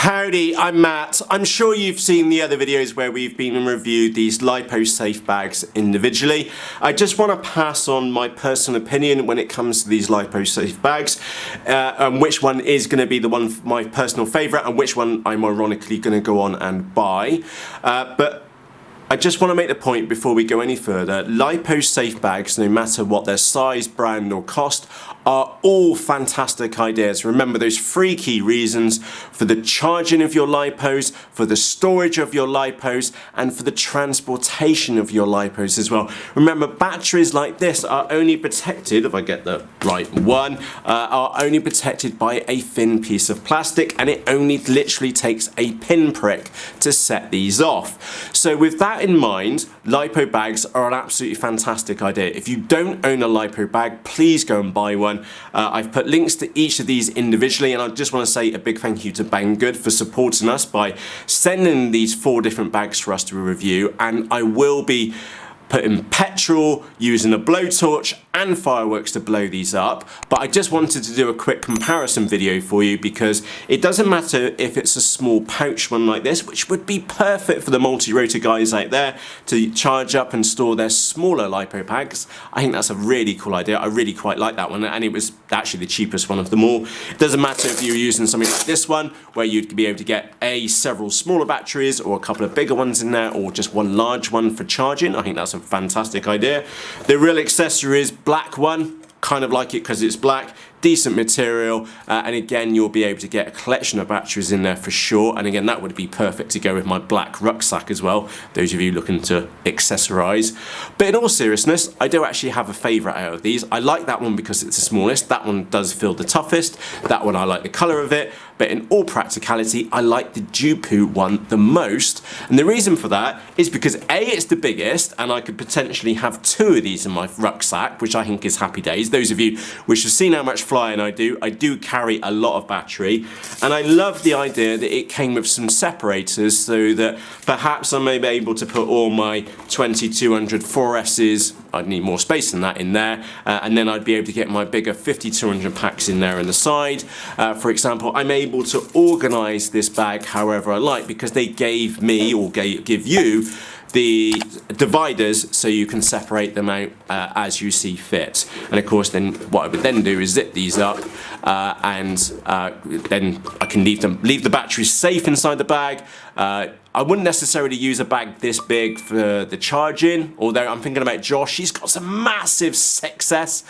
Howdy, I'm Matt. I'm sure you've seen the other videos where we've been and reviewed these Lipo safe bags individually. I just want to pass on my personal opinion when it comes to these Lipo safe bags, and which one is going to be the one, my personal favourite, and which one I'm ironically going to go on and buy. But I just want to make the point before we go any further, Lipo safe bags, no matter what their size, brand or cost, are all fantastic ideas. Remember those 3 key reasons: for the charging of your lipos, for the storage of your lipos, and for the transportation of your lipos as well. Remember, batteries like this are only protected, if I get the right one, are only protected by a thin piece of plastic, and it only literally takes a pinprick to set these off. So with that in mind, Lipo bags are an absolutely fantastic idea. If you don't own a Lipo bag, please go and buy one. I've put links to each of these individually, and I just want to say a big thank you to Banggood for supporting us by sending these 4 different bags for us to review. And I will be putting petrol, using a blowtorch and fireworks to blow these up, but I just wanted to do a quick comparison video for you, because it doesn't matter if it's a small pouch one like this, which would be perfect for the multi-rotor guys out there to charge up and store their smaller Lipo bags. I think that's a really cool idea. I really quite like that one, and it was actually the cheapest one of them all. It doesn't matter if you're using something like this one, where you'd be able to get several smaller batteries or a couple of bigger ones in there, or just one large one for charging. I think that's a fantastic idea. The real accessories, black one, kind of like it because it's black, decent material, and again you'll be able to get a collection of batteries in there for sure. And again, that would be perfect to go with my black rucksack as well, those of you looking to accessorize. But in all seriousness, I do actually have a favorite out of these. I like that one because it's the smallest. That one does feel the toughest. That one I like the color of it. But in all practicality, I like the Jupu one the most. And the reason for that is because A, it's the biggest, and I could potentially have 2 of these in my rucksack, which I think is happy days. Those of you which have seen how much flying I do carry a lot of battery. And I love the idea that it came with some separators, so that perhaps I may be able to put all my 2200 4S's, I'd need more space than that in there, and then I'd be able to get my bigger 5200 packs in there on the side. For example, I'm able to organize this bag however I like, because they gave me, or give you, the dividers so you can separate them out as you see fit. And of course, then what I would then do is zip these up, and then I can leave the batteries safe inside the bag. I wouldn't necessarily use a bag this big for the charging, although I'm thinking about Josh. She's got some massive success,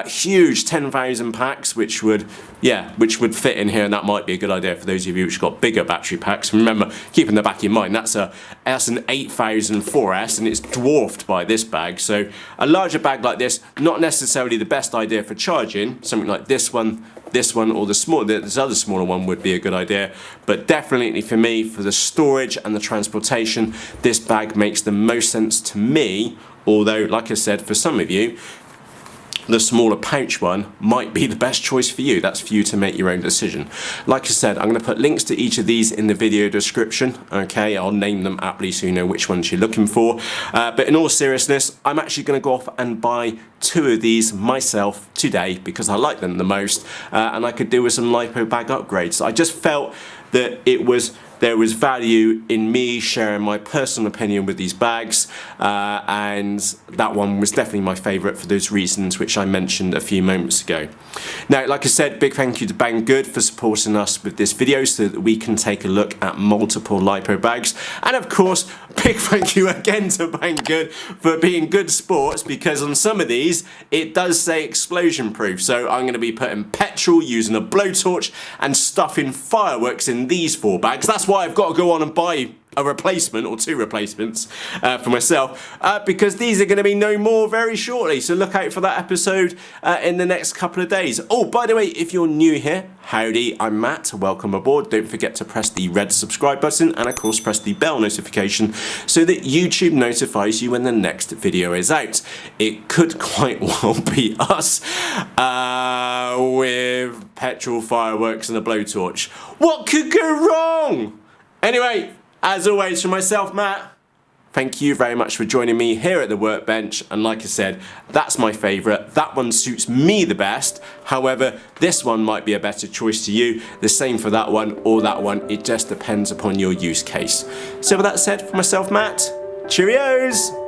huge 10,000 packs, which would fit in here, and that might be a good idea for those of you who've got bigger battery packs. Remember, keep in the back of your mind, that's an 8000 4S, and it's dwarfed by this bag. So a larger bag like this, not necessarily the best idea for charging. Something like this one, or this other smaller one would be a good idea. But definitely for me, for the storage and the transportation, this bag makes the most sense to me. Although, like I said, for some of you, the smaller pouch one might be the best choice for you. That's for you to make your own decision. Like I said, I'm going to put links to each of these in the video description. Okay, I'll name them aptly so you know which ones you're looking for. But in all seriousness, I'm actually going to go off and buy 2 of these myself today, because I like them the most, and I could do with some Lipo bag upgrades. I just felt that there was value in me sharing my personal opinion with these bags, and that one was definitely my favourite for those reasons which I mentioned a few moments ago. Now, like I said, big thank you to Banggood for supporting us with this video so that we can take a look at multiple Lipo bags. And of course, big thank you again to Banggood for being good sports, because on some of these, it does say explosion proof. So I'm going to be putting petrol, using a blowtorch, and stuffing fireworks in these 4 bags. That's why I've got to go on and buy a replacement, or 2 replacements for myself, because these are going to be no more very shortly. So look out for that episode in the next couple of days. Oh, by the way, if you're new here, howdy, I'm Matt. Welcome aboard. Don't forget to press the red subscribe button, and of course press the bell notification so that YouTube notifies you when the next video is out. It could quite well be us with petrol, fireworks and a blowtorch. What could go wrong? Anyway, as always, from myself, Matt, thank you very much for joining me here at the workbench, and like I said, that's my favourite. That one suits me the best. However, this one might be a better choice to you. The same for that one or that one. It just depends upon your use case. So with that said, for myself, Matt, cheerios!